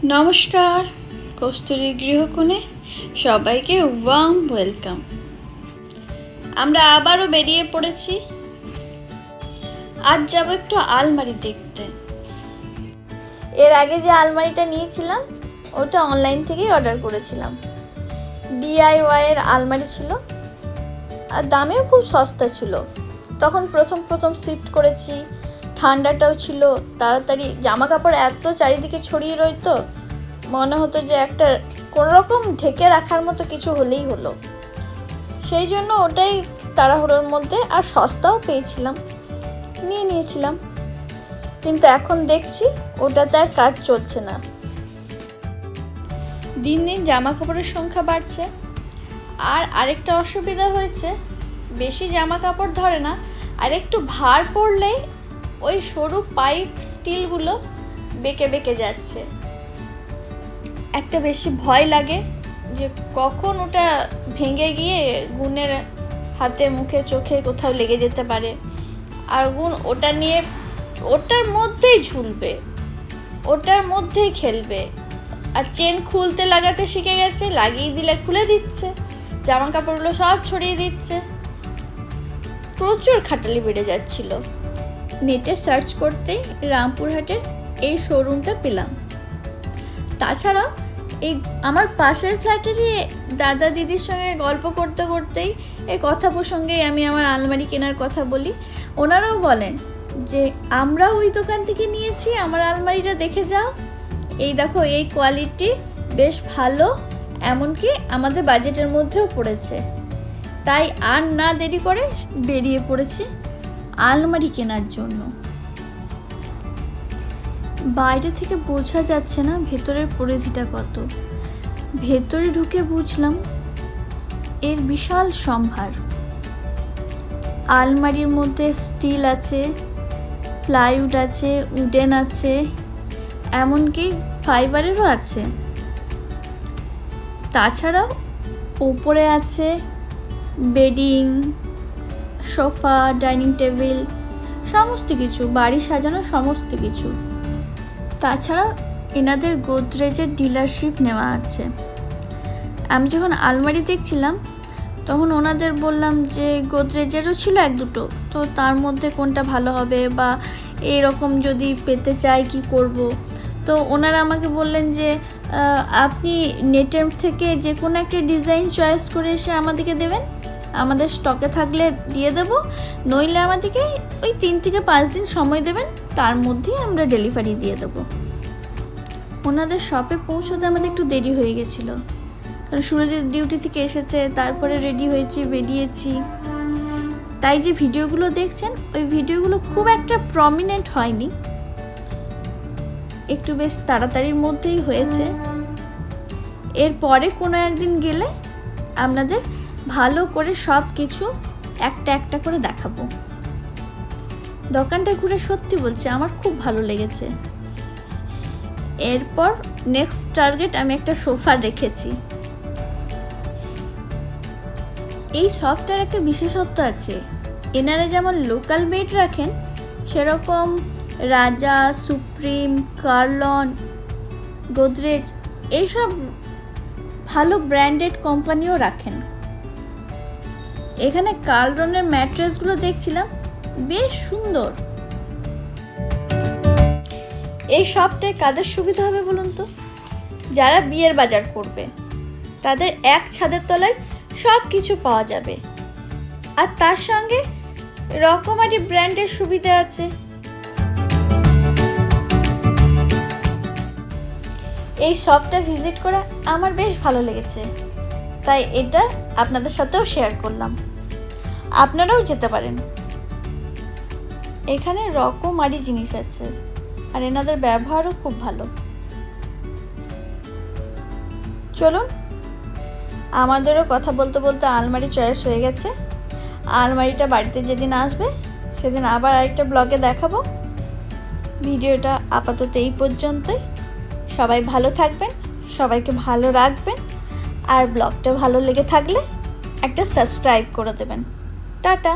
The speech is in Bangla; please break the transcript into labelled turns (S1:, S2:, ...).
S1: নমস্কার, কস্তুরীর গৃহকোণে সবাইকে ওয়ার্ম ওয়েলকাম। আমরা আবারও বেরিয়ে পড়েছি। আজ যাব একটু আলমারি দেখতে। এর আগে যে আলমারিটা নিয়েছিলাম ওটা অনলাইন থেকেই অর্ডার করেছিলাম। DIY এর আলমারি ছিল আর দামেও খুব সস্তা ছিল। তখন প্রথম শিফট করেছি, ঠান্ডাটাও ছিল, তাড়াতাড়ি জামা কাপড় এত চারিদিকে ছড়িয়ে রইতো, মনে হতো যে একটা কোনোরকম ঢেকে রাখার মতো কিছু হলেই হলো। সেই জন্য ওটাই তাড়াহুড়োর মধ্যে, আর সস্তাও পেয়েছিলাম, নিয়েছিলাম। কিন্তু এখন দেখছি ওটাতে আর কাজ চলছে না। দিন দিন জামা কাপড়ের সংখ্যা বাড়ছে। আর আরেকটা অসুবিধা হয়েছে, বেশি জামা কাপড় ধরে না, আর একটু ভার পড়লেই ওই সরু পাইপ স্টিলগুলো বেঁকে বেঁকে যাচ্ছে। একটা বেশি ভয় লাগে যে কখন ওটা ভেঙে গিয়ে গুণের হাতে মুখে চোখে কোথাও লেগে যেতে পারে, আর গুণ ওটা নিয়ে ওটার মধ্যেই ঝুলবে, ওটার মধ্যেই খেলবে। আর চেন খুলতে লাগাতে শিখে গেছে, লাগিয়ে দিলে খুলে দিচ্ছে, জামা কাপড়গুলো সব ছড়িয়ে দিচ্ছে। প্রচুর খাটালি বেড়ে যাচ্ছিল। নেটে সার্চ করতেই রামপুরহাটের এই শোরুমটা পেলাম। তাছাড়া এই আমার পাশের ফ্ল্যাটেরই দাদা দিদির সঙ্গে গল্প করতে করতেই এই কথা প্রসঙ্গেই আমি আমার আলমারি কেনার কথা বলি। ওনারাও বলেন যে আমরা ওই দোকান থেকে নিয়েছি, আমার আলমারিটা দেখে যাও, এই দেখো এই কোয়ালিটি বেশ ভালো, এমনকি আমাদের বাজেটের মধ্যেও পড়েছে। তাই আর না দেরি করে বেরিয়ে পড়েছি আলমারি কেনার জন্য। বাইরে থেকে বোঝা যাচ্ছে না ভেতরের পরিধিটা কত। ভেতরে ঢুকে বুঝলাম এর বিশাল সম্ভার। আলমারির মধ্যে স্টিল আছে, প্লাইউড আছে, উডেন আছে, এমনকি ফাইবারেরও আছে। তাছাড়াও ওপরে আছে বেডিং, সোফা, ডাইনিং টেবিল, সমস্ত কিছু, বাড়ি সাজানো সমস্ত কিছু। তাছাড়া এনাদের গোদরেজের ডিলারশিপ নেওয়া আছে। আমি যখন আলমারি দেখছিলাম তখন ওনাদের বললাম যে গোদরেজেরও ছিল এক দুটো, তো তার মধ্যে কোনটা ভালো হবে বা এরকম যদি পেতে চাই কি করব। তো ওনারা আমাকে বললেন যে আপনি নেটের থেকে যে কোনো একটা ডিজাইন চয়েস করে এসে আমাদেরকে দেবেন, আমাদের স্টকে থাকলে দিয়ে দেব, নইলে আমাদেরকে ওই 3 থেকে 5 দিন সময় দেবেন, তার মধ্যেই আমরা ডেলিভারি দিয়ে দেবো। ওনাদের শপে পৌঁছতে আমাদের একটু দেরি হয়ে গেছিলো, কারণ সুরজের ডিউটি থেকে এসেছে, তারপরে রেডি হয়েছি, বেরিয়েছি। তাই যে ভিডিওগুলো দেখছেন ওই ভিডিওগুলো খুব একটা প্রমিনেন্ট হয়নি, একটু বেশ তাড়াতাড়ির মধ্যেই হয়েছে। এরপরে কোনো একদিন গেলে আপনাদের ভালো করে সব কিছু একটা একটা করে দেখাবো। দোকানটা ঘুরে সত্যি বলছি আমার খুব ভালো লেগেছে। এরপর নেক্সট টার্গেট আমি একটা সোফা রেখেছি। এই শপটার একটা বিশেষত্ব আছে, এনারা যেমন লোকাল বেড রাখেন, সেরকম রাজা, সুপ্রিম, কার্লন, গোদরেজ এইসব ভালো ব্র্যান্ডেড কোম্পানিও রাখেন। এখানে কার্লনের ম্যাট্রেসগুলো দেখছিলাম, বেশ সুন্দর। এই শপটায় কাদের সুবিধা হবে বলুন তো? যারা বিয়ের বাজার করবে তাদের এক ছাদের তলায় সব কিছু পাওয়া যাবে, আর তার সঙ্গে রকমারি ব্র্যান্ডের সুবিধা আছে। এই শপটা ভিজিট করে আমার বেশ ভালো লেগেছে, তাই এটা আপনাদের সাথেও শেয়ার করলাম। আপনারাও যেতে পারেন, এখানে রকমারি জিনিস আছে, আর এনাদের ব্যবহারও খুব ভালো। চলুন, আমাদেরও কথা বলতে বলতে আলমারি চয়েস হয়ে গেছে। আলমারিটা বাড়িতে যেদিন আসবে সেদিন আবার আরেকটা ব্লগে দেখাবো। ভিডিওটা আপাতত এই পর্যন্তই। সবাই ভালো থাকবেন, সবাইকে ভালো রাখবেন, আর ব্লগটা ভালো লেগে থাকলে একটা সাবস্ক্রাইব করে দেবেন। টাটা।